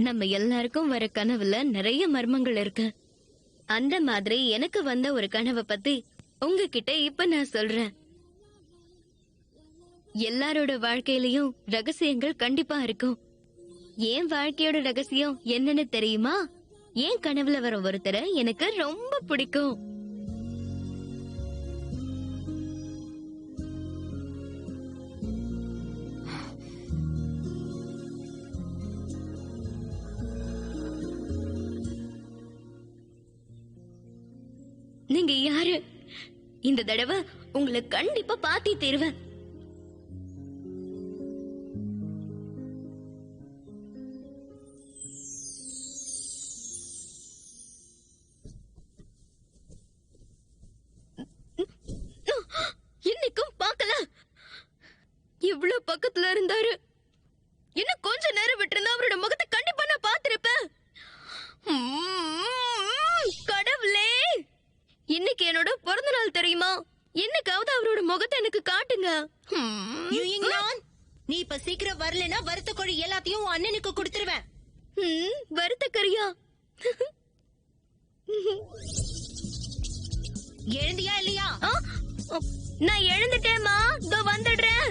நம்ம எல்லாருக்கும் வர கனவுல நிறைய மர்மங்கள் இருக்கு. அந்த மாதிரி எனக்கு வந்த ஒரு கனவை பத்தி உங்ககிட்ட இப்ப நான் சொல்றேன். எல்லாரோட வாழ்க்கையிலயும் ரகசியங்கள் கண்டிப்பா இருக்கும். என் வாழ்க்கையோட ரகசியம் என்னன்னு தெரியுமா? என் கனவுல வர ஒருத்தரை எனக்கு ரொம்ப பிடிக்கும். நீங்க யாரு? இந்த தடவை உங்களை கண்டிப்பா பாத்தி தருவேன். இன்னைக்கும் பார்க்கல. இவ்வளவு பக்கத்துல இருந்தாரு. இன்னும் கொஞ்ச நேரம் விட்டுருந்தா அவரோட முகத்தை கண்டிப்பா நான் பார்த்திருப்பேன். கடவுளே, இன்னைக்கு என்னோட பிறந்த நாள் தெரியுமா? என்னைக்காவது அவரோட முகத்தை எனக்கு காட்டுங்க. நீ இப்ப சீக்கிரம் வரலனா வறுத்த கோழி எல்லாத்தையும் அண்ணனுக்கு கொடுத்துருவேன். வறுத்த கறியா? எழுந்தியா இல்லையா? நான் எழுந்துட்டேமா, இதோ வந்துடுறேன்.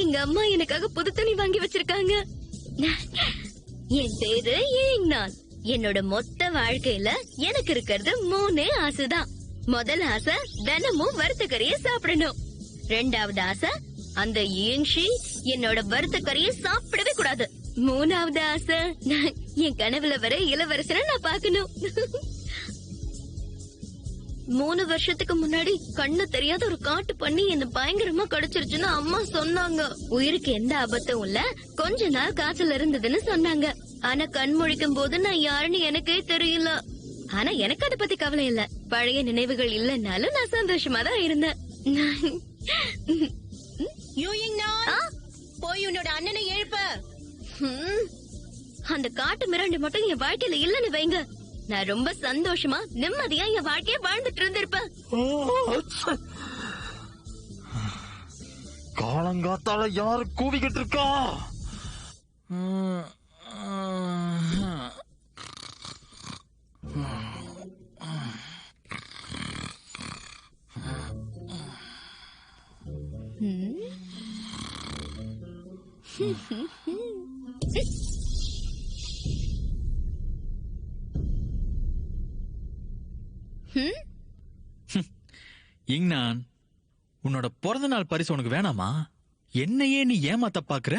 எங்க அம்மா எனக்காக புது துணி வாங்கி வச்சிருக்காங்க. என் பேரு ஈங்நான். என்னோட மொத்த வாழ்க்கையில எனக்கு இருக்கிறது 3 ஆசைதான். முதல் ஆசை தினமும் வறுத்த கறியை சாப்பிடணும். 2வது ஆசை அந்த ஈங்ஷி என்னோட வறுத்த கறியை சாப்பிடவே கூடாது. 3வது ஆசை என் கனவுல வர இளவரசரை நான் பார்க்கணும். 3 வருஷத்துக்கு முன்னாடி கண்ணு தெரியாத ஒரு காட்டு பண்ணி என்ன பயங்கரமா கடிச்சிருச்சுன்னு அம்மா சொன்னாங்க. உயிருக்கு எந்த ஆபத்தும் இல்ல, கொஞ்ச நாள் காய்ச்சல் இருந்ததுன்னு சொன்னாங்க. ஆனா கண் முழிக்கும் போது நான் யாருன்னு எனக்கே தெரியல. ஆனா எனக்கு அதை பத்தி கவலை இல்ல. பழைய நினைவுகள் இல்லைன்னாலும் நான் சந்தோஷமா தான் இருந்தேன். போய் உன்னோட அண்ணனை எழுப்ப. அந்த காட்டு மிராண்டி மட்டும் என் வாழ்க்கையில இல்லன்னு வைங்க, நான் ரொம்ப சந்தோஷமா நிம்மதியா என் வாழ்க்கைய வாழ்ந்துட்டு இருந்திருப்பேன். காலங்காத்தால யாரு கூவிக்கிட்டு இருக்கா? இங்நான், உன்னோட பிறந்த நாள் பரிசு உனக்கு வேணாமா? என்னையே நீ ஏமாத்த பாக்குற?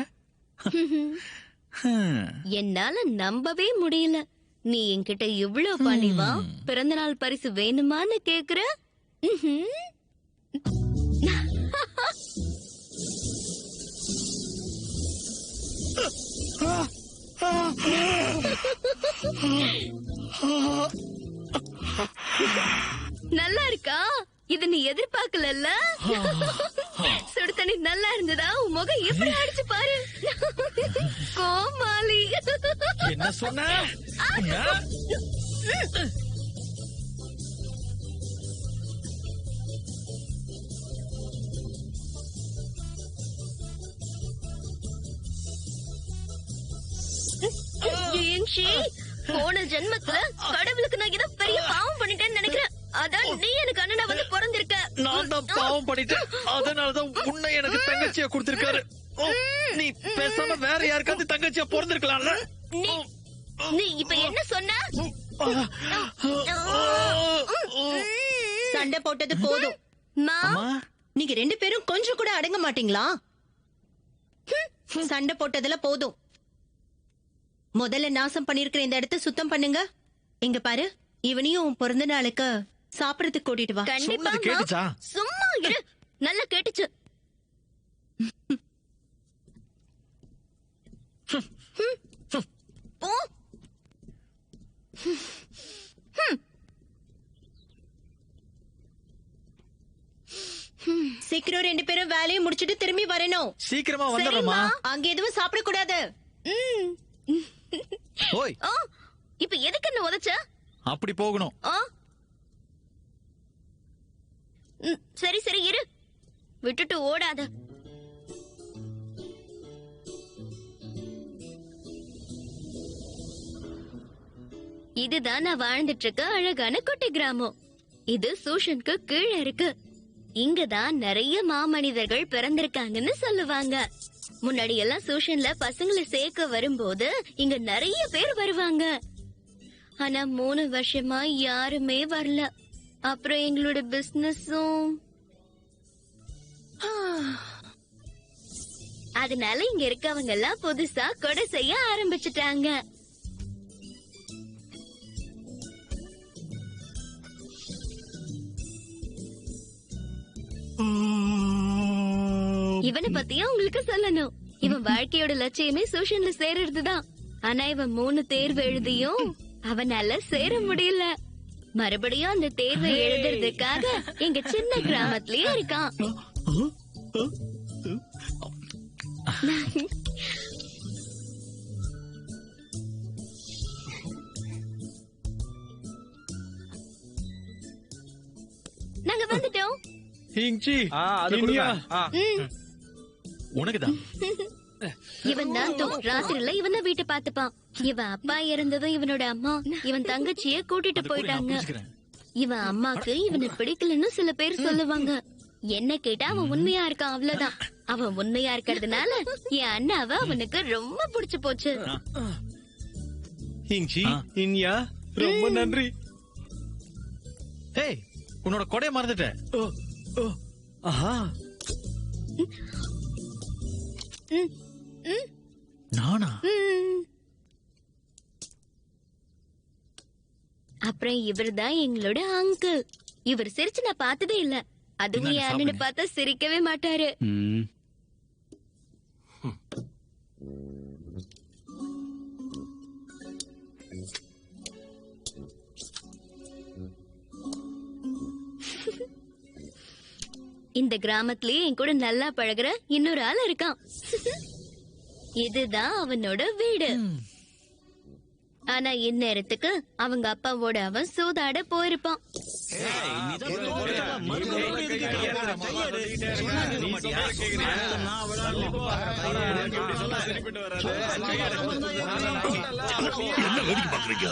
என்னால நம்பவே முடியல. நீ என்கிட்ட இவ்வளவு பணிவா பிறந்த நாள் பரிசு வேணுமான்னு கேக்குற? நல்லா இருக்கா? இது நீ எதிர்பார்க்கல. சுடு தண்ணி நல்லா இருந்ததா? உன் முகம் எப்படி அடிச்சு பாரு. கோமாளி. என்ன சொன்ன? போன ஜென்மத்துல கடவுளுக்கு நான் ஏதோ பெரிய பாவம் பண்ணிட்டேன்னு நினைக்கிறேன். அதான் நீ எனக்கு அண்ணனா வந்து பிறந்திருக்க. நான் தான் பாவம் பண்ணிட்டேன், அதனாலதான் உன்னை எனக்கு தங்கச்சியா கொடுத்திருக்காரு. நீ பேசாம வேற யாருக்காவது தங்கச்சியா பிறந்திருக்கலாம்ல. நீ இப்ப என்ன சொன்ன? சண்டை போட்டது போதும். நீங்க 2 பேரும் கொஞ்சம் கூட அடங்க மாட்டீங்களா? சண்டை போட்டதுல போதும். முதல்ல நாசம் பண்ணிருக்கிற இந்த இடத்தை சுத்தம் பண்ணுங்க. இங்க பாரு, இவனையும் பிறந்த நாளுக்கு சாப்பிடறதுக்கு கூட்டிட்டு வா. கண்டிப்பா. கேட்டுச்சா? சும்மா இரு. நல்லா கேட்டுச்சு. சீக்கிரம் 2 பேரும் வேலையை முடிச்சிட்டு திரும்பி வரணும். சீக்கிரமா வந்துடுறோமா? அங்க எதுவும் சாப்பிட கூடாது. ஓய், இப்ப எதுக்கு என்ன உதச்ச? அப்படி போகணும். சரி சரி இரு, விட்டுட்டு ஓடாத. இதுதான் நான் வாழ்ந்துட்டு இருக்க அழகான குட்டி கிராமம். இது சூஷனுக்கு கீழே இருக்கு. இங்கதான் நிறைய மாமனிதர்கள் பிறந்திருக்காங்கன்னு சொல்லுவாங்க. முன்னாடி எல்லாம் சூஷன்ல பசங்களை சேர்க்க வரும்போது இங்க நிறைய பேர் வருவாங்க. ஆனா 3 வருஷமா யாருமே வரல. அப்புறம் எங்களோட பிசினஸும் அதனால இங்க இருக்கவங்க எல்லாம் புதுசா கொடை செய்ய ஆரம்பிச்சுட்டாங்க. இவனை பத்தியும் உங்களுக்கு சொல்லணும். இவன் வாழ்க்கையோட லட்சியமே சூஷன்ல சேர்றதுதான். ஆனா இவன் 3 தேர்வு எழுதியும் அவனால சேர முடியல. மறுபடியும் அந்த தேர்வை எழுதுறதுக்காக எங்க சின்ன கிராமத்திலயே இருக்கான். நாங்க வந்துட்டோம். ஹிங்சி அது இனியா ம். உனக்குதான். இவன் தான் ராத்திரில இவன் தான் வீட்டை பாத்துப்பான். இவன் அப்பா இறந்ததும் இவனோட அம்மா இவன் தங்கச்சிய கூட்டிட்டு போயிட்டாங்க. இவன் அம்மாக்கு இவனை பிடிக்கலன்னு சில பேர் சொல்லுவாங்க. என்ன கேட்டா அவன் உண்மையா இருக்கான், அவ்வளவுதான். அவன் உண்மையா இருக்கிறதுனால என் அண்ணாவை அவனுக்கு ரொம்ப பிடிச்சு போச்சு. ஹிங்சி இனியா ரொம்ப நன்றி. ஏய், உன்னோட கொடைய மறந்துட்டேன். ஆஹா ம், ம், நானா? ம். அப்புறம் இவர்தான் எங்களோட அங்கிள். இவர் சிரிச்சு நான் பார்த்ததே இல்ல. அதுவும் இந்தாங்க, என் அண்ணனை சாப்பிடுங்க. பார்த்தா சிரிக்கவே மாட்டாரு. இந்த கிராமத்திலேயே என் கூட நல்லா பழகுற இன்னொரு ஆள் இருக்கான். இதுதான் அவனோட வீடு. ஆனா இந்நேரத்துக்கு அவங்க அப்பாவோட அவன் சூதாட போயிருப்பான். என்ன வேடிக்கை பாக்குறீங்க?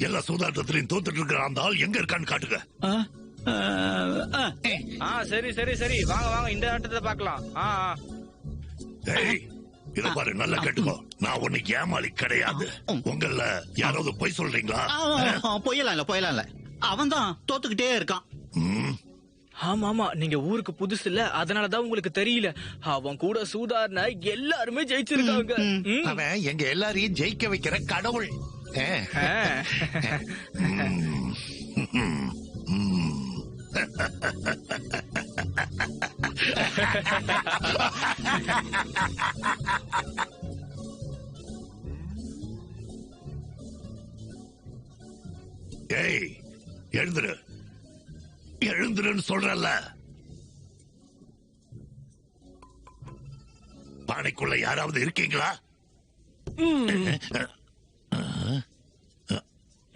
எல்லா சூதாட்டத்திலையும் தோத்துட்டு இருக்கிற அந்த ஆள் எங்க இருக்கான்னு காட்டுங்க. சரி சரி சரி வாங்க வாங்க இந்த ஆட்டத்தை பார்க்கலாம். ஏய், இத பாரு, நல்லா கேட்டுக்கோ. நான் ஒண்ணு ஏமாளி கிடையாது. உங்கள யாராவது பொய் சொல்றீங்களா? போயலாம் இல்ல அவன் தான் தோத்துக்கிட்டே இருக்கான். ம், ஆமா ஆமா, நீங்க ஊருக்கு புதுசு இல்ல, அதனாலதான் உங்களுக்கு தெரியல. அவன் கூட சூதாடினா எல்லாருமே ஜெயிச்சிருக்காங்க. அவன் எங்க எல்லாரையும் ஜெயிக்க வைக்கிற கடவுள். ஏய், எழுந்துரு எழுந்துருன்னு சொல்றல்ல. பானைக்குள்ள யாராவது இருக்கீங்களா?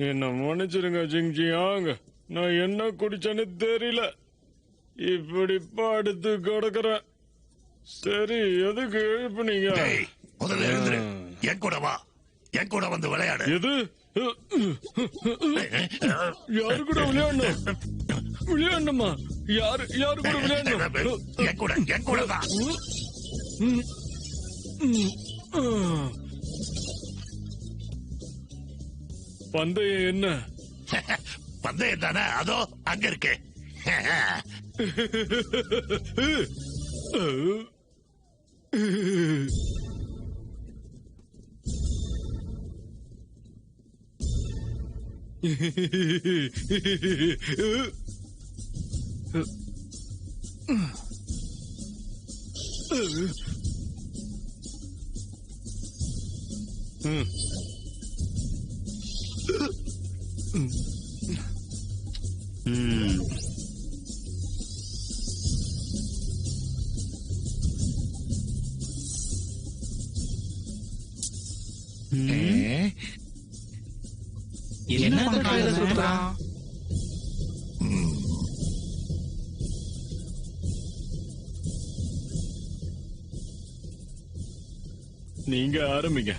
என்ன மன்னிச்சிருங்க ஜிங்ஜியாங், நான் என்ன குடிச்சேன்னு தெரியல. இப்படி படுத்து கிடக்குறேன். சரி, எதுக்கு எழுப்புனீங்க? ஏய், முதல்ல எழுந்துரு. என் கூட வா, என் கூட வந்து விளையாடு. எது? யாரு கூட விளையாடணும்? விளையாடணுமா? யாரு கூட விளையாடணும்? என் கூட வா. பந்தயம் என்ன? பந்தயம் தானே, அதோ அங்க இருக்கு. என்ன பண்றாங்க? நீங்க ஆரம்பிங்க.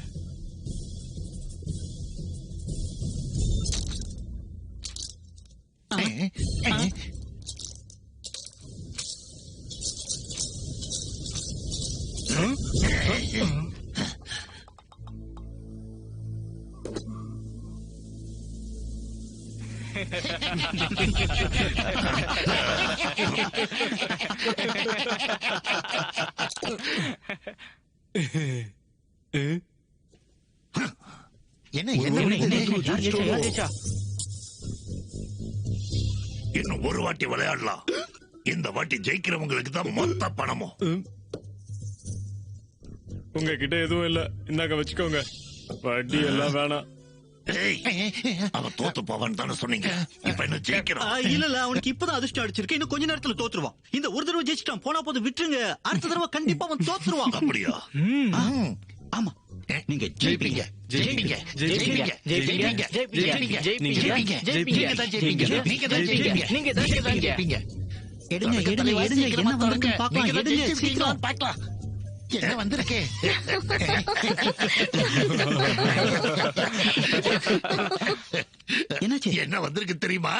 என்ன என்ன இன்னும் ஒரு வாட்டி விளையாடலாம். இந்த வாட்டி ஜெயிக்கிறவங்களுக்கு தான் மொத்த பணமும். உங்ககிட்ட எதுவும் இல்ல, இந்தாக்க வச்சுக்கோங்க. வட்டி எல்லாம் வேணாம். அவன் தோத்து போவான்னு தானே சொன்னீங்க. இப்ப என்ன ஜெயிக்கிறான்? இல்ல அவனுக்கு இப்பதான் அதிர்ஷ்டம் அடிச்சிருக்கு. இன்னும் கொஞ்ச நேரத்துல தோத்துருவான். இந்த ஒரு தடவை ஜெயிச்சிட்டான், போனா போது விட்டுருங்க. அடுத்த தடவை கண்டிப்பா அவன் தோத்துருவான். அப்படியா? ஆமா, நீங்க ஜெயிப்பீங்க. ஜெயிப்பீங்க ஜெயிப்பீங்க ஜெயிப்பீங்க ஜெயிப்பீங்க ஜெயிப்பீங்க நீங்க தான் ஜெயிப்பீங்க. எடுங்க எடுங்க எடுங்க, என்ன வந்திருக்குன்னு பார்க்கலாம். எடுங்க சீக்கிரம் பார்க்கலாம். என்ன வந்திருக்கு? என்னாச்சு? என்ன வந்திருக்கு தெரியுமா?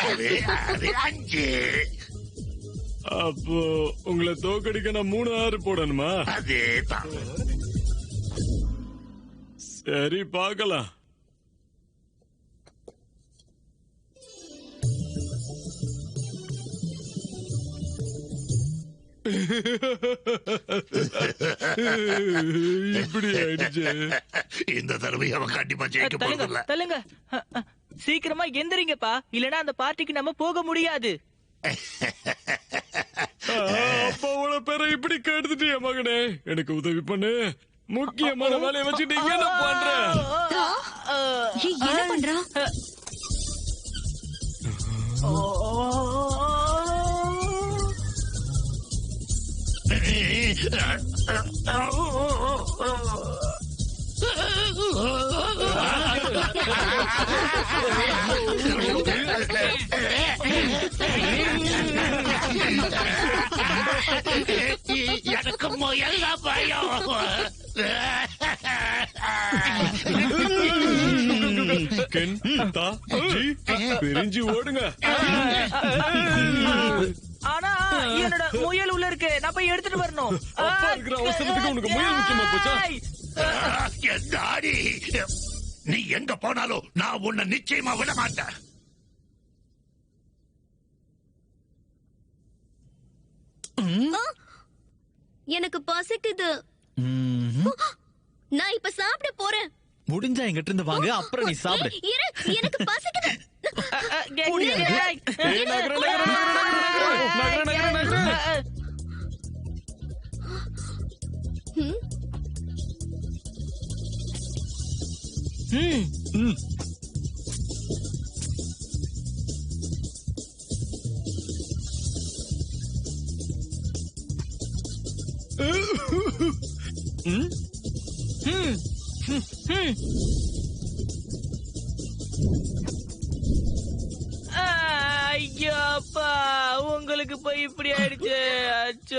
அது 5. அப்போ உங்களை தோக்கடிக்க நான் 3 6 போடணுமா? அதேதான். சரி பார்க்கலாம். இப்படி ஆயிடுச்சு. இந்த தடவை அவன் கண்டிப்பா ஜெயிக்க போறதில்ல. தள்ளுங்க, சீக்கிரமா எந்திரிங்கப்பா, இல்லனா அந்த பார்ட்டிக்கு நம்ம போக முடியாது. அப்பாவோட பேரை இப்படி கெடுத்துட்டிய மகனே. எனக்கு உதவி பண்ணு. முக்கியமான வேலையை வச்சுட்டு என்ன பண்ற? என்ன பண்றா? எனக்கு முயல் பயம். கென், தா, ஜி, பிரிஞ்சு ஓடுங்க. ஆனா என்னோட முயல் உள்ள இருக்கு, நான் போய் எடுத்துட்டு வரணும். அப்பா இருக்கிற அவசரத்துக்கு உனக்கு முயல் முக்கியமா போச்சா? என்னாடி நீ எங்க போனாலும் நான் உன்னை நிச்சயமா விட மாட்டேன். எனக்கு பசிக்குது. நான் இப்ப சாப்பிட போறேன். முடிஞ்சா எங்கிட்ட இருந்து வாங்க, அப்புறம் நீ சாப்பிடு. இரு, எனக்கு பசிக்குது. ஐயோப்பா, உங்களுக்கு போய் இப்படி ஆயிடுச்சு.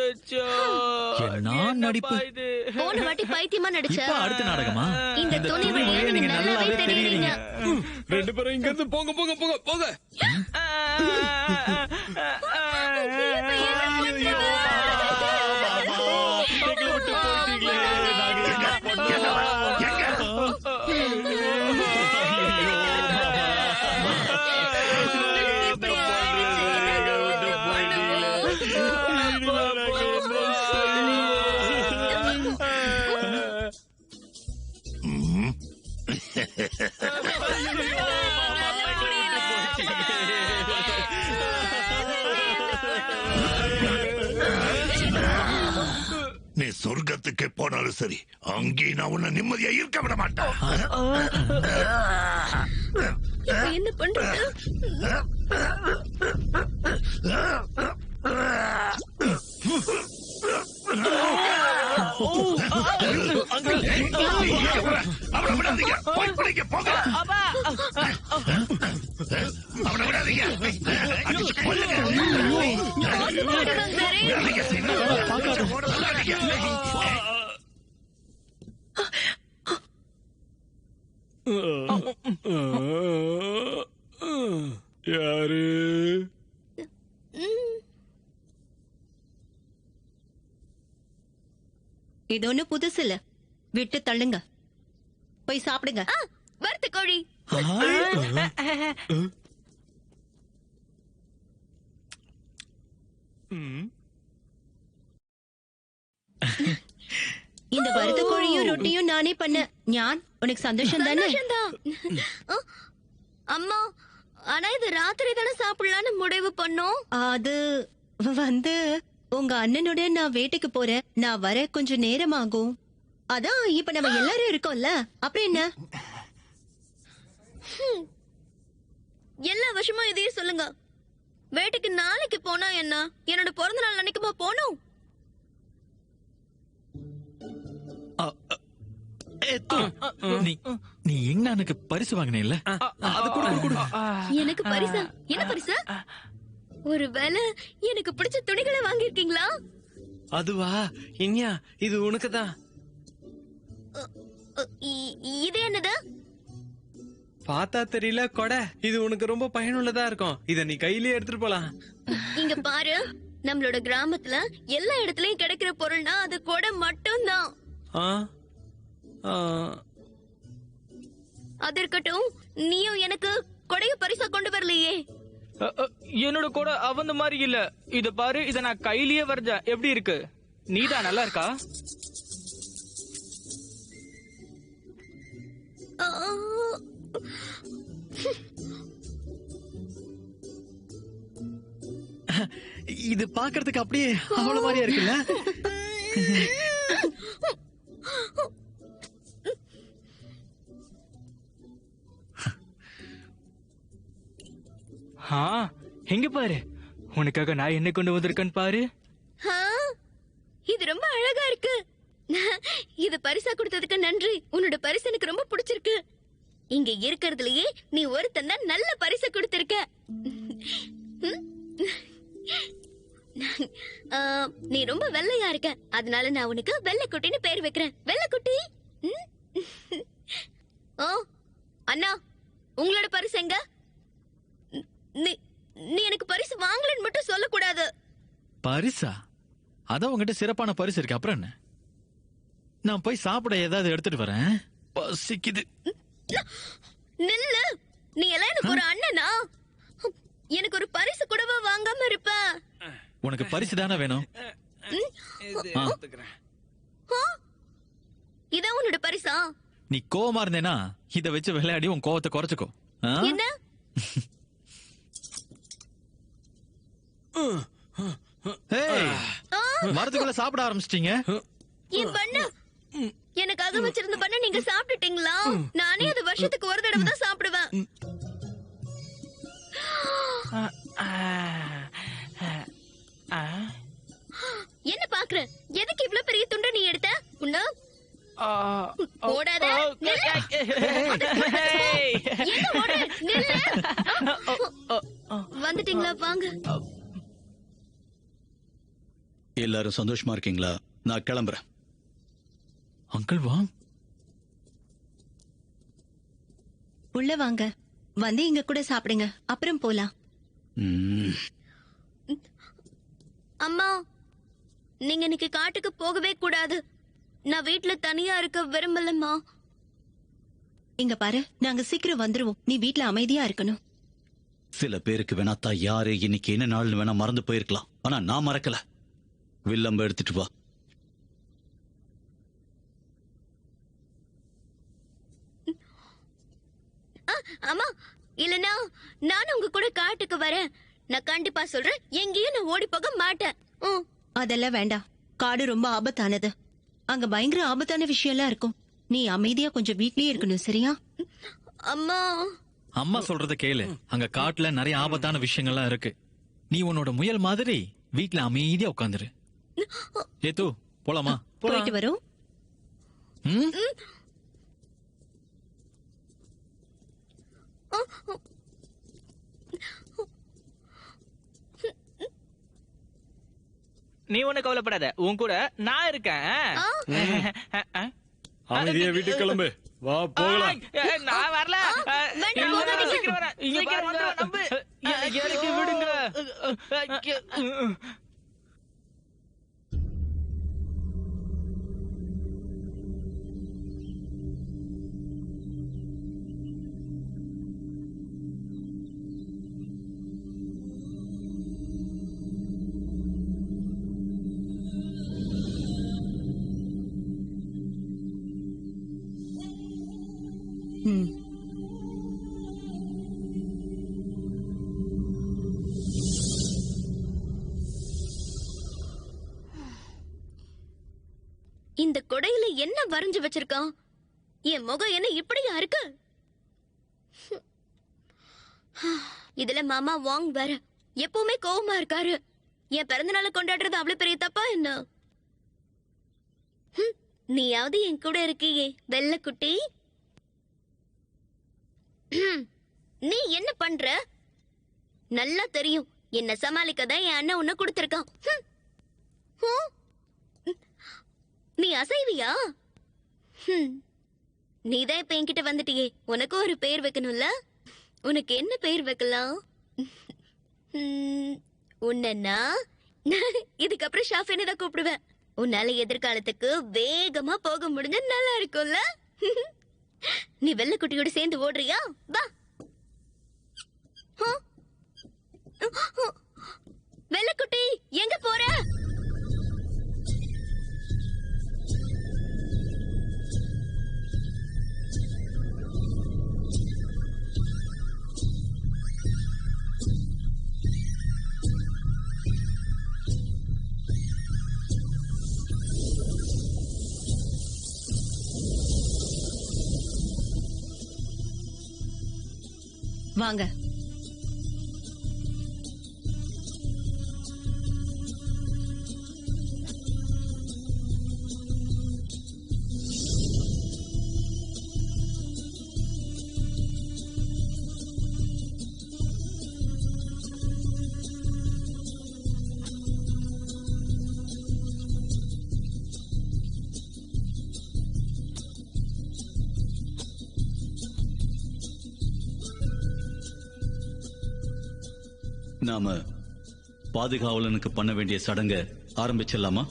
அச்சோ, நான் நடிப்பு. போன வாட்டி பைத்தியமா நடிச்ச. இப்ப அடுத்த நாடகமா? இந்த துணிவுல நீங்க நல்லாவே தெரியுறீங்க. 2 பேரும் இங்க இருந்து போங்க போங்க போங்க போங்க. நீ சொர்க்கத்துக்கு போனாலும் சரி, அங்கே நான் உன்னை நிம்மதியா இருக்க விட மாட்டேன். என்ன பண்றது? அவனை விடாதீங்க, போய் பிடிக்க போங்க. அவனை விடாதீங்க, அடிச்சு கொல்லுங்க. யாரு? இது ஒண்ணு புதுசு இல்ல, விட்டு தள்ளுங்க. போய் சாப்பிடுங்க. வறுத்த கோழி. இந்த வறுத்த கோழியும் ரொட்டியும் நானே பண்ண. ஞான், உனக்கு சந்தோஷம் தானே? அம்மா, ஆனா இது ராத்திரி தானே சாப்பிடலான்னு முடிவு பண்ணோம். அது வந்து உங்க அண்ணனோட நான் வேட்டைக்கு போறேன். நான் வர கொஞ்சம் நேரம் ஆகும். அதான் இப்ப நம்ம எல்லாரும் இருக்கோம்ல, அப்புறம் என்ன? எல்லா வருஷமும் இதையே சொல்லுங்க. வேட்டைக்கு நாளைக்கு போனா என்ன, என்னோட பிறந்த நாள் அன்னைக்குமா போனோம்? நீ எங்க பரிசு வாங்கினேல்ல, அது கூட எனக்கு பரிசா? என்ன பரிசா? ஒருவேளை எனக்கு பிடிச்ச துணிகளை வாங்கிருக்கீங்களா? அதுவா? இன்யா, இது உனக்குதான். இது என்னது? பார்த்தா தெரியல, கொடை. இது உனக்கு ரொம்ப பயனுள்ளதா இருக்கும். இத நீ கையிலேயே எடுத்துட்டு போலாம். இங்க பாரு, நம்மளோட கிராமத்துல எல்லா இடத்துலயும் கிடைக்கிற பொருள்னா அது கொடை மட்டும்தான். அது இருக்கட்டும், நீயும் எனக்கு கொடைய பரிசா கொண்டு வரலையே. என்னோட கூட அவந்த மாதிரி இல்ல. இத பாரு, இத நான் கையிலேயே வரைஞ்சேன். எப்படி இருக்கு? நீதான் நல்லா இருக்கா? இது பாக்குறதுக்கு அப்படியே அவ்வளவு மாதிரியா இருக்குல்ல? எங்க பாரு, உனக்காக நான் என்ன கொண்டு வந்திருக்கேன்னு பாரு. இது ரொம்ப அழகா இருக்கு. இது பரிசா கொடுத்ததுக்கு நன்றி. உன்னோட பரிசு எனக்கு ரொம்ப பிடிச்சிருக்கு. இங்க இருக்கிறதுலயே நீ ஒருத்தன் தான் நல்ல பரிசு கொடுத்திருக்க. நீ ரொம்ப வெள்ளையா இருக்க, அதனால நான் உனக்கு வெள்ளைக்குட்டின்னு பேர் வைக்கிறேன். வெள்ளைக்குட்டி. ஓ அண்ணா, உங்களோட பரிசு எங்க? நீ எனக்கு பரிசு வாங்கலன்னு மட்டும் சொல்லக்கூடாது. பரிசா? அதான் உங்ககிட்ட சிறப்பான பரிசு இருக்கு. அப்புறம் என்ன? நான் போய் சாப்பிட ஏதாவது எடுத்துட்டு வரேன். பசிக்குது. நில்லு. நீ எல்லாம் எனக்கு ஒரு அண்ணனா? எனக்கு ஒரு பரிசு கூடவா வாங்காம இருப்ப? உனக்கு பரிசு தானே வேணும்? இதான் உன்னோட பரிசா? நீ கோவமா இருந்தேனா இத வச்சு விளையாடி உன் கோவத்தை குறைச்சுக்கோ. என்ன? மரத்துக்குள்ள சாப்பிட ஆரம்பிச்சிட்டீங்க. என் பண்ண எனக்காக வச்சிருந்த பண்ண நீங்க சாப்பிட்டுட்டீங்களா? நானே அது வருஷத்துக்கு ஒரு தடவை தான் சாப்பிடுவேன். என்ன பாக்குற? எதுக்கு இவ்வளவு பெரிய துண்டை நீ எடுத்த? உன்ன ஓடாத. வந்துட்டீங்களா? வாங்க. எல்லாரும் சந்தோஷமா இருக்கீங்களா? நான் கிளம்புறேன். அங்கிள் வாங்க. உள்ள வாங்க. வந்து இங்க கூட சாப்பிடுங்க, அப்புறம் போலாம். அம்மா, நீங்க இன்னைக்கு காட்டுக்கு போகவே கூடாது. நான் வீட்டுல தனியா இருக்க விரும்பலம்மா. இங்க பாரு, நாங்க சீக்கிரம் வந்துருவோம். நீ வீட்டுல அமைதியா இருக்கணும். சில பேருக்கு வேணாத்தா யாரு இன்னைக்கு என்ன நாள் வேணா மறந்து போயிருக்கலாம். ஆனா நான் மறக்கல. வில்லம்ப எடுத்துட்டு வா. அம்மா, இல்லனா நானும் உங்க கூட காட்டுக்கு வரேன். நான் கண்டிப்பா சொல்றேன், எங்கேயும் நான் ஓடி போக மாட்டேன். அதெல்லாம் வேண்டாம். காடு ரொம்ப ஆபத்தானது. அங்க பயங்கர ஆபத்தான விஷயம் எல்லாம் இருக்கும். நீ அமைதியா கொஞ்சம் வீட்லயே இருக்கணும், சரியா? அம்மா, அம்மா சொல்றத கேளு. அங்க காட்டுல நிறைய ஆபத்தான விஷயங்கள்லாம் இருக்கு. நீ உன்னோட முயல் மாதிரி வீட்டுல அமைதியா உட்காந்துரு. ஏத்து, போலாமா? போயிட்டு வரும். நீ ஒண்ணு கவலைப்படாத, உன் கூட நான் இருக்கேன். அமைதியா வீட்டுக்கு கிளம்பு. வா போகலாம். நான் வரல. சீக்கிரம் வரேன். எனக்கு விடுங்க. இந்த கொடையில என்ன வரைஞ்சு வச்சிருக்கான்? என் முகம் என்ன இப்படியா இருக்கு? இதுல மாமா வாங் வேற எப்பவுமே கோவமா இருக்காரு. என் பிறந்தநாளை கொண்டாடுறது அவ்வளவு பெரிய தப்பா என்ன? நீயாவது என் கூட இருக்கியே வெள்ளக்குட்டி. நீ என்ன பண்ற? நல்லா தெரியும் என்ன சமாளிக்கதான் என் அண்ணன் உன்னை கொடுத்திருக்கான். நீ அசைவியா? நீதான் இப்ப என்கிட்ட வந்துட்டியே, உனக்கு ஒரு பேர் வைக்கணும்ல. உனக்கு என்ன பேர் வைக்கலாம்? உன்னா இதுக்கப்புறம் ஷாஃபின்னு தான் கூப்பிடுவேன். உன்னால எதிர்காலத்துக்கு வேகமா போக முடிஞ்ச நல்லா இருக்கும்ல. நீ வெள்ளக்குட்டியோட சேர்ந்து ஓடுறியா? வா. வெள்ளக்குட்டி எங்க போற? வாங்க. நாம பாதுகாவலனுக்கு பண்ண வேண்டிய சடங்க ஆரம்பிச்சிடலாமா?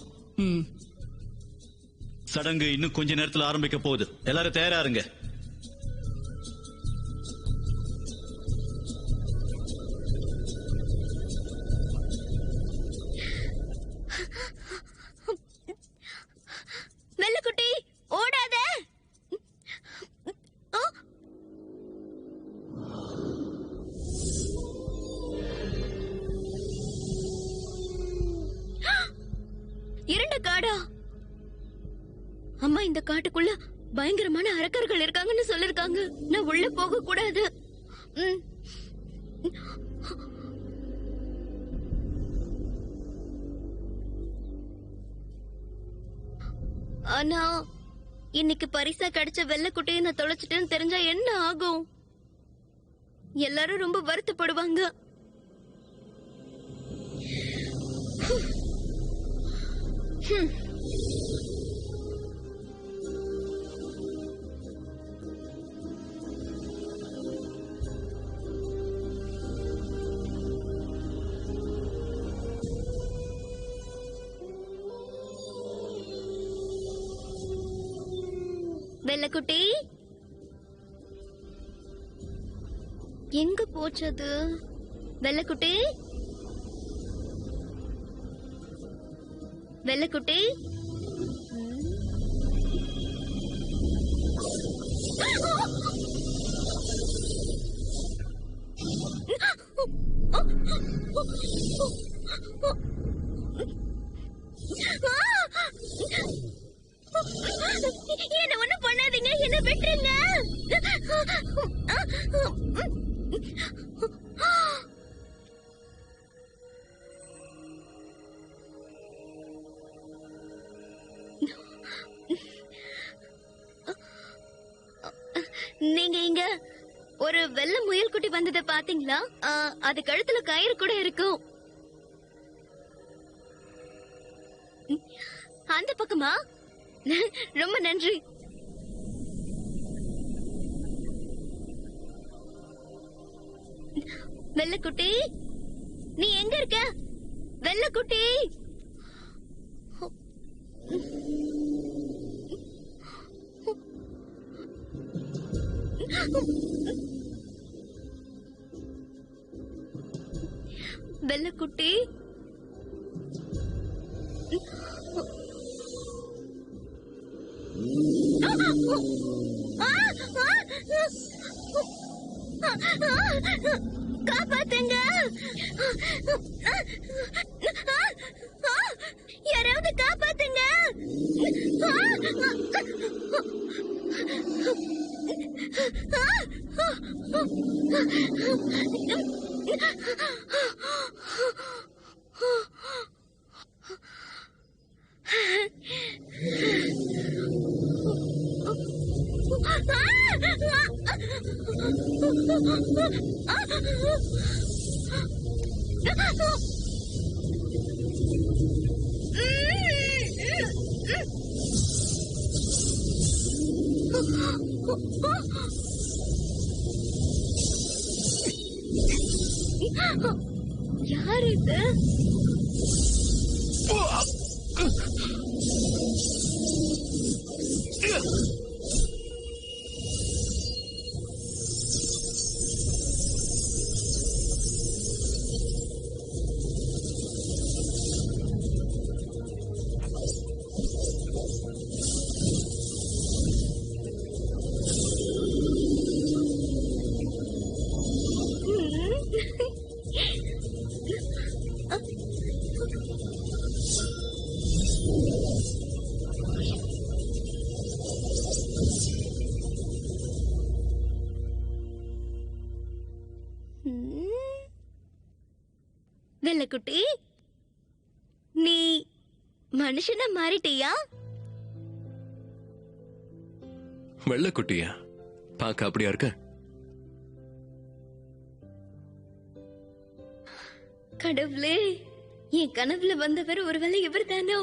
சடங்கு இன்னும் கொஞ்ச நேரத்தில் ஆரம்பிக்க போகுது. எல்லாரும் தயாரா இருங்க. வெள்ளக்குட்டி ஓடாத. இரண்டு காடா? அம்மா இந்த காட்டுக்குள்ள பயங்கரமான அரக்கர்கள் இருக்காங்கன்னு சொல்லிருக்காங்க. நான் உள்ள போக கூடாது. ஆனா இன்னைக்கு பரிசா கிடைச்ச வெள்ளக்குட்டியை நான் தொலைச்சிட்டேன்னு தெரிஞ்சா என்ன ஆகும்? எல்லாரும் ரொம்ப வருத்தப்படுவாங்க. வெள்ளக்குட்டி எங்க போச்சது? வெள்ளக்குட்டி, வெள்ளக்குட்டி. என்ன ஒண்ணு பண்ணாதீங்க, என்ன விட்டுருங்க. நீங்க இங்க ஒரு வெள்ளை முயல் குட்டி வந்ததை பாத்தீங்களா? அது கழுத்துல கயிறு கூட இருக்கும். அந்த பக்கமா? ரொம்ப நன்றி. வெள்ளக்குட்டி நீ எங்க இருக்க? வெள்ளக்குட்டி வெள்ளக்குட்டி காப்பாத்துங்க, யாராவது காப்பாத்துங்க. யார் இது? வெள்ளக்குட்டி, நீ மனுஷனா மாறிட்டியா? வெள்ளக்குட்டியா? பாக்க அப்படியா இருக்க? கடவுளே, என் கனவுல வந்தவர் ஒருவேளை இவர் தானோ?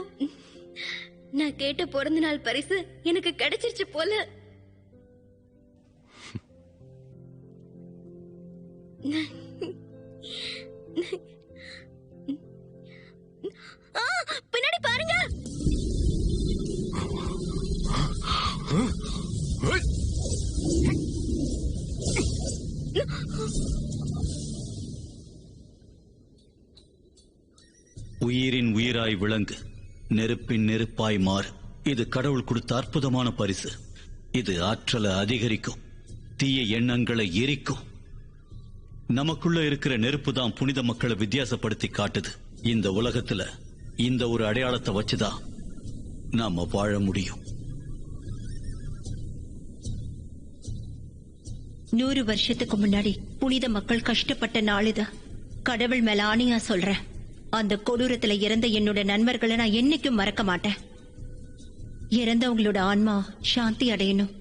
நான் கேட்ட பிறந்த நாள் பரிசு எனக்கு கிடைச்சிருச்சு போல. பின்னாடி பாருங்க. உயிரின் உயிராய் விளங்கு, நெருப்பின் நெருப்பாய் மாறு. இது கடவுள் கொடுத்த அற்புதமான பரிசு. இது ஆற்றலை அதிகரிக்கும், தீய எண்ணங்களை எரிக்கும். நமக்குள்ள இருக்கிற நெருப்பு தான் புனித மக்களை வித்தியாசப்படுத்தி காட்டுது. இந்த உலகத்துல இந்த ஒரு அடையாளத்தை வச்சுதான் நாம வாழ முடியும். 100 வருஷத்துக்கு முன்னாடி புனித மக்கள் கஷ்டப்பட்ட நாள் இது. கடவுள் மேல ஆணையா சொல்றேன், அந்த கொடூரத்துல இறந்த என்னோட நண்பர்களை நான் என்னைக்கும் மறக்க மாட்டேன். இறந்தவங்களோட ஆன்மா சாந்தி அடையணும்.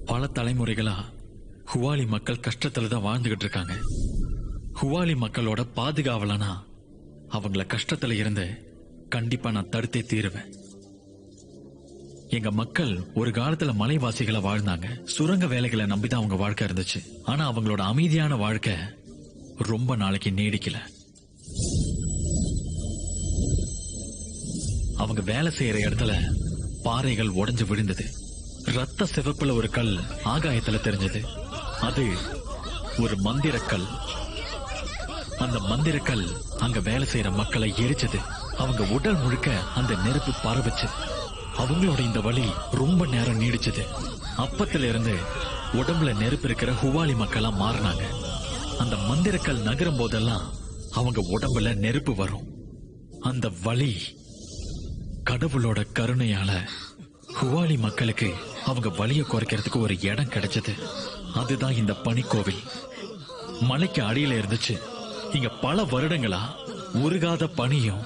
பல தலைமுறைகளா ஹுவாலி மக்கள் கஷ்டத்துல தான் வாழ்ந்துகிட்டு இருக்காங்க. ஹுவாலி மக்களோட பாதுகாவலனா அவங்கள கஷ்டத்துல இருந்து கண்டிப்பா நான் தடுத்தே தீருவேன். எங்க மக்கள் ஒரு காலத்துல மலைவாசிகளை வாழ்ந்தாங்க. சுரங்க வேலைகளை நம்பிதான் அவங்க வாழ்க்கை இருந்துச்சு. ஆனா அவங்களோட அமைதியான வாழ்க்கை ரொம்ப நாளைக்கு நீடிக்கல. அவங்க வேலை செய்யற இடத்துல பாறைகள் உடைஞ்சு விழுந்தது. ரத்த சிவப்புல ஒரு கல் ஆகாயத்துல தெரிஞ்சது. அது ஒரு மந்திரக்கல். அந்த மந்திரக்கல் அங்க வேலை செய்யற மக்களை எரிச்சது. அவங்க உடல் முழுக்க அந்த நெருப்பு பரவுச்சு. அவங்களோட இந்த வலி ரொம்ப நேரம் நீடிச்சது. அப்பத்துல இருந்து உடம்புல நெருப்பு இருக்கிற ஹுவாலி மக்களா மாறினாங்க. அந்த மந்திரக்கல் நகரும் போதெல்லாம் அவங்க உடம்புல நெருப்பு வரும். அந்த வலி கடவுளோட கருணையால ஹுவாலி மக்களுக்கு அவங்க வலிய குறைக்கிறதுக்கு ஒரு இடம் கிடைச்சது. அதுதான் இந்த பனிக்கோவில். மலைக்கு அடியில இருந்துச்சு. இங்க பல வருடங்களா உருகாத பனியும்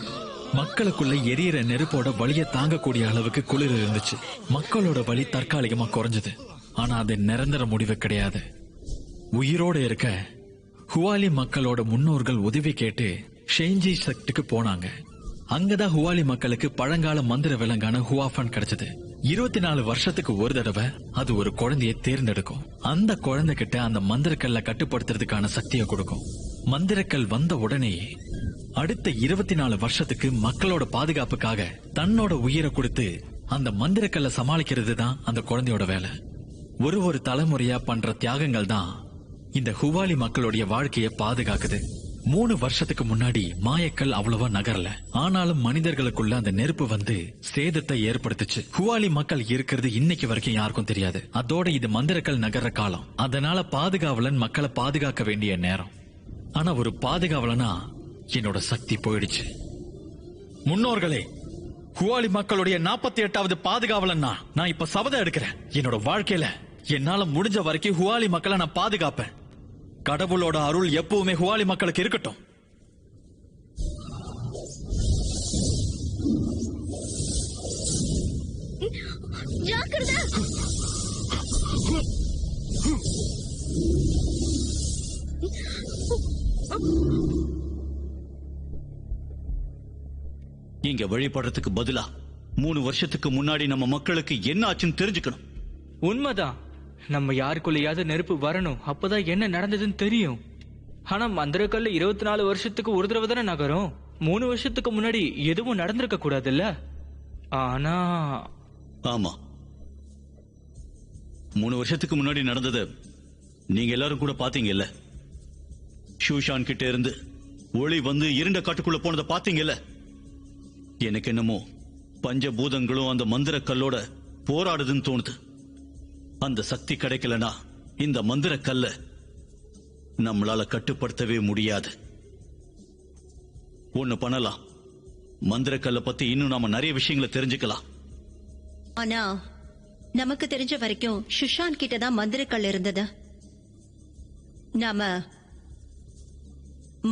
மக்களுக்குள்ள எரியற நெருப்போட வலிய தாங்கக்கூடிய அளவுக்கு குளிர் இருந்துச்சு. மக்களோட வலி தற்காலிகமா குறைஞ்சது. ஆனா அது நிரந்தர முடிவு கிடையாது. உயிரோட இருக்க ஹுவாலி மக்களோட முன்னோர்கள் உதவி கேட்டு ஷேஞ்சி சக்திக்கு போனாங்க. அங்கதான் ஹுவாலி மக்களுக்கு பழங்கால மந்திர விலங்கான ஹுவாஃபன் கிடைச்சது. 24 வருஷத்துக்கு ஒரு தடவை அது ஒரு குழந்தையை தேர்ந்தெடுக்கும். அந்த குழந்தைகிட்ட அந்த மந்திரக்கல்ல கட்டுப்படுத்துறதுக்கான சக்தியை கொடுக்கும். மந்திரக்கல் வந்த உடனேயே அடுத்த 24 வருஷத்துக்கு மக்களோட பாதுகாப்புக்காக தன்னோட உயிரை கொடுத்து அந்த மந்திரக்கல்ல சமாளிக்கிறது தான் அந்த குழந்தையோட வேலை. ஒரு தலைமுறையா பண்ற தியாகங்கள் தான் இந்த ஹுவாலி மக்களுடைய வாழ்க்கையை பாதுகாக்குது. 3 வருஷத்துக்கு முன்னாடி மாயக்கல் அவ்வளவா நகரல. ஆனாலும் மனிதர்களுக்குள்ள அந்த நெருப்பு வந்து சேதத்தை ஏற்படுத்துச்சு. ஹுவாலி மக்கள் இருக்கிறது இன்னைக்கு வரைக்கும் யாருக்கும் தெரியாது. அதோட இது மந்திரக்கல் நகர்ற காலம். அதனால பாதுகாவலன் மக்களை பாதுகாக்க வேண்டிய நேரம். ஆனா ஒரு பாதுகாவலனா என்னோட சக்தி போயிடுச்சு. முன்னோர்களே, ஹுவாலி மக்களுடைய 48வது பாதுகாவலன் நான் இப்ப சபதம் எடுக்கிறேன். என்னோட வாழ்க்கையில என்னால முடிஞ்ச வரைக்கும் ஹுவாலி மக்களை நான் பாதுகாப்பேன். கடவுளோட அருள் எப்பவுமே ஹுவாலி மக்களுக்கு இருக்கட்டும். ஜாக்கிரதை. இங்க வழிபடுறதுக்கு பதிலா 3 வருஷத்துக்கு முன்னாடி நம்ம மக்களுக்கு என்ன ஆச்சுன்னு தெரிஞ்சுக்கணும். உண்மைதான். நம்ம யாருக்குள்ளயாவது நெருப்பு வரணும், அப்பதான் என்ன நடந்ததுன்னு தெரியும். ஆனா மந்திரக்கல்ல 24 வருஷத்துக்கு ஒரு தடவை தானே நகரும். 3 வருஷத்துக்கு முன்னாடி எதுவும் நடந்திருக்க கூடாதுல்ல. ஆனா ஆமா, 3 வருஷத்துக்கு முன்னாடி நடந்தது நீங்க எல்லாரும் கூட பாத்தீங்கல்ல. ஷூஷான் கிட்ட இருந்து ஒளி வந்து இருண்ட காட்டுக்குள்ள போனதை பாத்தீங்கல்ல. எனக்கு என்னமோ பஞ்சபூதங்களும் அந்த மந்திர கல்லோட போராடுதுன்னு தோணுது. அந்த சக்தி கிடைக்கலனா இந்த மந்திர கல்ல நம்மளால கட்டுப்படுத்தவே முடியாது. ஒண்ணு பண்ணலாம், மந்திர கல்ல பத்தி இன்னும் நாம நிறைய விஷயங்களை தெரிஞ்சுக்கலாம். ஆனா நமக்கு தெரிஞ்ச வரைக்கும் சுஷான் கிட்டதான் மந்திரக்கல் இருந்தது. நாம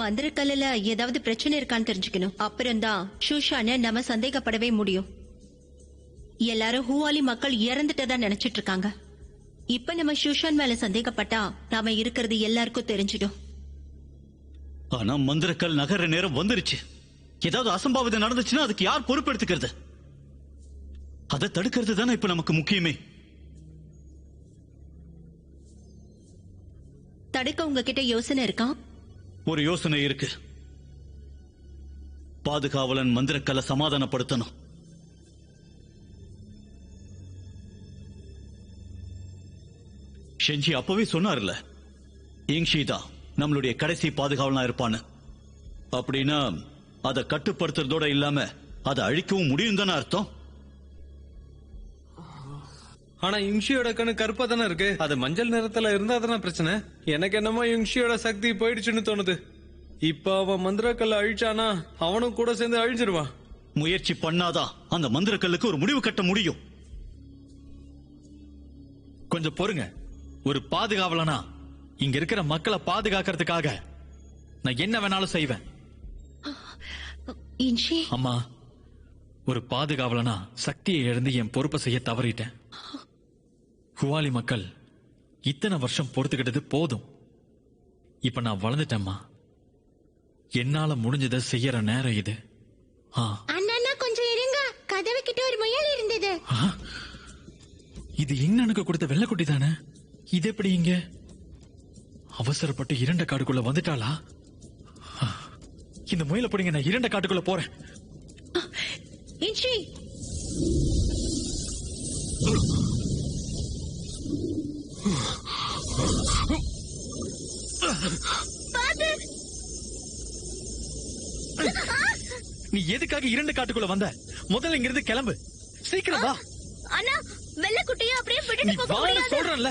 மந்திரக்கல்ல ஏதாவது பிரச்சனை இருக்கான்னு தெரிஞ்சுக்கணும். அப்புறம்தான் சுஷான நம்ம சந்தேகப்படவே முடியும். எல்லாரும் ஹுவாலி மக்கள் இறந்துட்டதா நினைச்சிட்டு இருக்காங்க. இப்ப நம்ம சுஷான் மேல சந்தேகப்பட்டா நாம இருக்கிறது எல்லாருக்கும் தெரிஞ்சிடும். ஆனா மந்திரக்கல் நகர நேரம் வந்துருச்சு. ஏதாவது அசம்பாவிதம் நடந்துச்சுன்னா அதுக்கு யார் பொறுப்பெடுத்துக்கிறது? அதை தடுக்கிறது தானே இப்ப நமக்கு முக்கியமே. தடுக்க உங்ககிட்ட யோசனை இருக்கா? ஒரு யோசனை இருக்கு. பாதுகாவலன் மந்திரக்கல்ல சமாதானப்படுத்தணும். ஷெஞ்சி அப்பவே சொன்னார்ல, இங்ஷிதா நம்மளுடைய கடைசி பாதுகாவலனா இருப்பான்னு. அப்படின்னா அதை கட்டுப்படுத்துறதோட இல்லாம அதை அழிக்கவும் முடியும் தானே அர்த்தம். ஆனா இம்ஷியோட கண்ணு கருப்பா தானே இருக்கு. அது மஞ்சள் நிறத்துல இருந்தா தானே பிரச்சனை. எனக்கு என்னமோ இம்ஷியோட சக்தி போயிடுச்சுன்னு தோணுது. இப்ப அவன் மந்திரக்கல்ல அழிச்சானா அவனும் கூட சேர்ந்து அழிஞ்சிருவான். முயற்சி பண்ணாதான் அந்த மந்திரக்கல்லுக்கு ஒரு முடிவு கட்ட முடியும். கொஞ்சம் பொறுங்க. ஒரு பாதுகாவலனா இங்க இருக்கிற மக்களை பாதுகாக்கிறதுக்காக நான் என்ன வேணாலும் செய்வேன். அம்மா, ஒரு பாதுகாவலனா சக்தியை இழந்து என் பொறுப்பை செய்ய தவறிட்டேன். ஹுவாலி மக்கள் இத்தனை வருஷம் பொறுத்துக்கிட்டது போதும். இப்ப நான் வளர்ந்துட்டேம்மா. என்னால முடிஞ்சதை செய்யற நேரம் இது. அண்ணா கொஞ்சம் இருங்க. கதவு கிட்ட ஒரு முயல் இருந்தது. இது எங்கனுக்கு கொடுத்த வெள்ளக்குட்டி தானே? இது எப்படி இங்க? அவசரப்பட்டு இரண்ட காட்டுக்குள்ள வந்துட்டாளா? இந்த முயலை பிடிங்க, நான் இரண்ட காட்டுக்குள்ள போறேன். நீ எதுக்காக இரண்டு காட்டுக்குள்ள வந்த? முதல்ல இங்க இருந்து கிளம்பு. சீக்கிரம் வா. அண்ணா, வெள்ளக்குட்டியை அப்படியே விட்டுட்டு போக முடியாது. சொல்றேன்ல.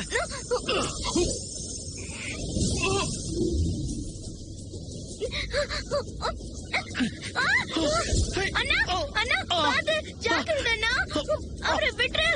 அண்ணா, அண்ணா, பாத்து ஜாக்கிரதை அண்ணா. அவரை விட்டுரு.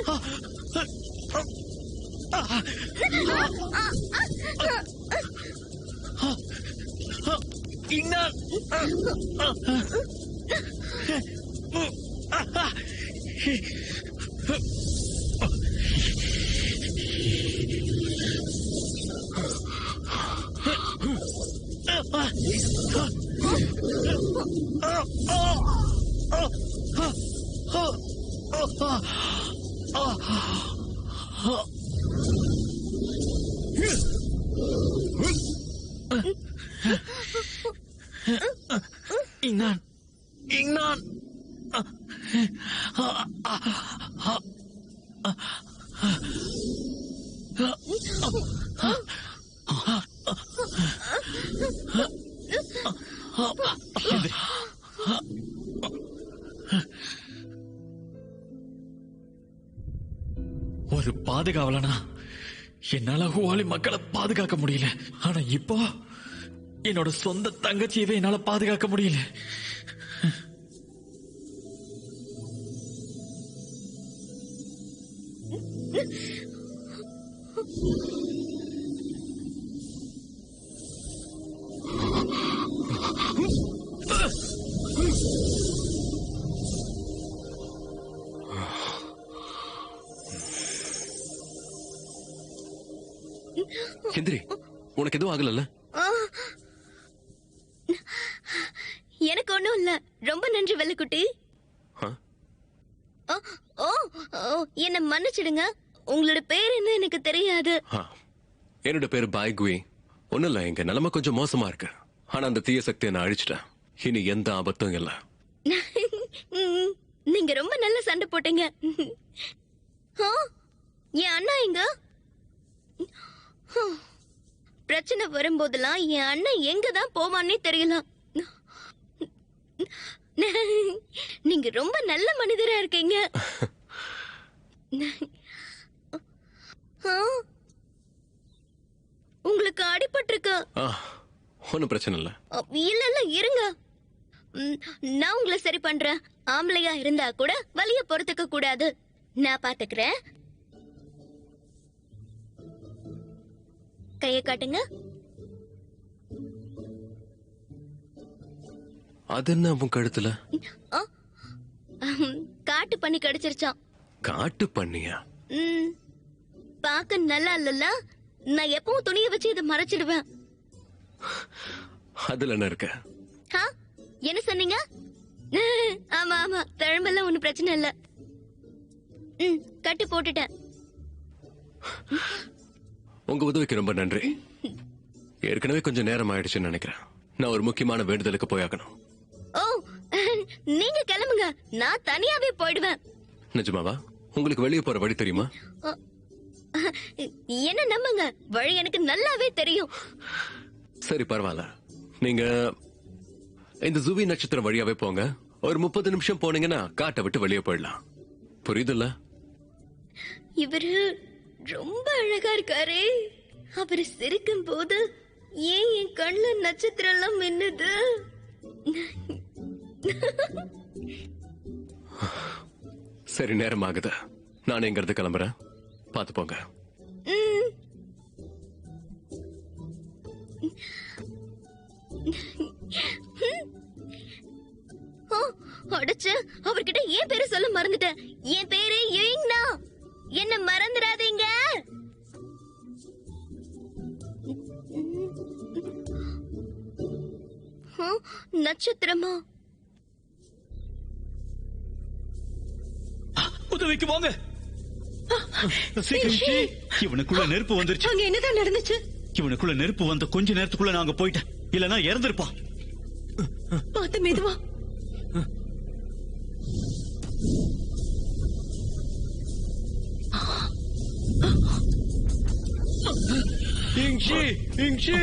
இங்னான் இங்னான் ஒரு பாதுகாவலனா என்னால ஹுவாலி மக்களை பாதுகாக்க முடியல. ஆனா இப்போ என்னோட சொந்த தங்கச்சியவே என்னால பாதுகாக்க முடியல. எந்திரி, உனக்கு எதுவும் ஆகலல்ல? எனக்கு ஒண்ணும் இல்ல. ரொம்ப நன்றி வெள்ளக்குட்டி. என்ன மன்னிச்சிடுங்க. உங்களோட பேர் என்ன எனக்கு தெரியாது. என்னோட பேரு பாய்குவி. ஒண்ணும் இல்ல, எங்க நிலைமை கொஞ்சம் மோசமா இருக்கு. ஆனா அந்த தீய சக்தியை நான் அழிச்சிட்டேன். இனி எந்த ஆபத்தும் இல்ல. நீங்க ரொம்ப நல்ல சண்டை போட்டீங்க. என் அண்ணா எங்க? பிரச்சனை வரும்போதெல்லாம் என் அண்ணன் எங்கதான் போவான்னே தெரியல. நீங்க ரொம்ப நல்ல மனிதரா இருக்கீங்க. உங்களுக்கு அடிபட்டிருக்கு? ஒன்னும் பிரச்சனை இல்ல. இல்ல இல்ல இருங்க, நான் உங்களை சரி பண்றேன். ஆம்பளையா இருந்தா கூட வலிய பொறுத்துக்க கூடாது. நான் பாத்துக்கிறேன். கைய காட்டுங்க. அது என்ன உன் கழுத்துல? காட்டு பண்ணி கடிச்சிருச்சான். காட்டு பண்ணியா? பாக்க நல்லா இல்லல்ல? நான் எப்பவும் துணியை வச்சு இதை மறைச்சிடுவேன். அதுல என்ன இருக்க? என்ன சொன்னீங்க? ஆமா ஆமா, தழும்பெல்லாம் ஒண்ணும் பிரச்சனை இல்ல. கட்டி போட்டுட்டேன். உங்க உதவிக்கு ரொம்ப நன்றி. ஏற்கனவே கொஞ்சம் நேரம் ஆயிடுச்சுன்னு நினைக்கிறேன். நான் ஒரு முக்கியமான வேண்டுதலுக்கு போயாகணும். ஓ, நீங்க கிளம்புங்க, நான் தனியாவே போயிடுவேன். நிஜமாவா? உங்களுக்கு வெளியே போற வழி தெரியுமா? என்ன நம்புங்க, வழி எனக்கு நல்லாவே தெரியும். சரி, பரவாயில்ல. நீங்க இந்த ஜூவி நட்சத்திரம் வழியாவே போங்க. ஒரு 30 நிமிஷம் போனீங்கன்னா காட்டை விட்டு வெளியே போயிடலாம். புரியுதுல்ல? இவரு ரொம்ப அழகா இருக்காரே. அவரு சிரிக்கும் போது ஏன் என் கண்ணுல நட்சத்திரம் எல்லாம் மின்னுது? சரி, நேரம் ஆகுது. நான் எங்கிறது கிளம்புறேன். பாத்து போங்க. அடைச்சு, அவர்கிட்ட என் பேரு சொல்ல மறந்துட்டேன். என் பேரு யுயிங்னா. என்ன மறந்துடாதீங்க. நட்சத்திரமா? உதவிக்கு வாங்க. இவனுக்குள்ள நெருப்பு வந்துருச்சு. அங்க என்னதான் நடந்துச்சு? இவனுக்குள்ள நெருப்பு வந்த கொஞ்ச நேரத்துக்குள்ள நாங்க போயிட்டேன். இல்லனா இறந்திருப்பான். பார்த்து மெதுவா. இங்ஷி, இங்ஷி.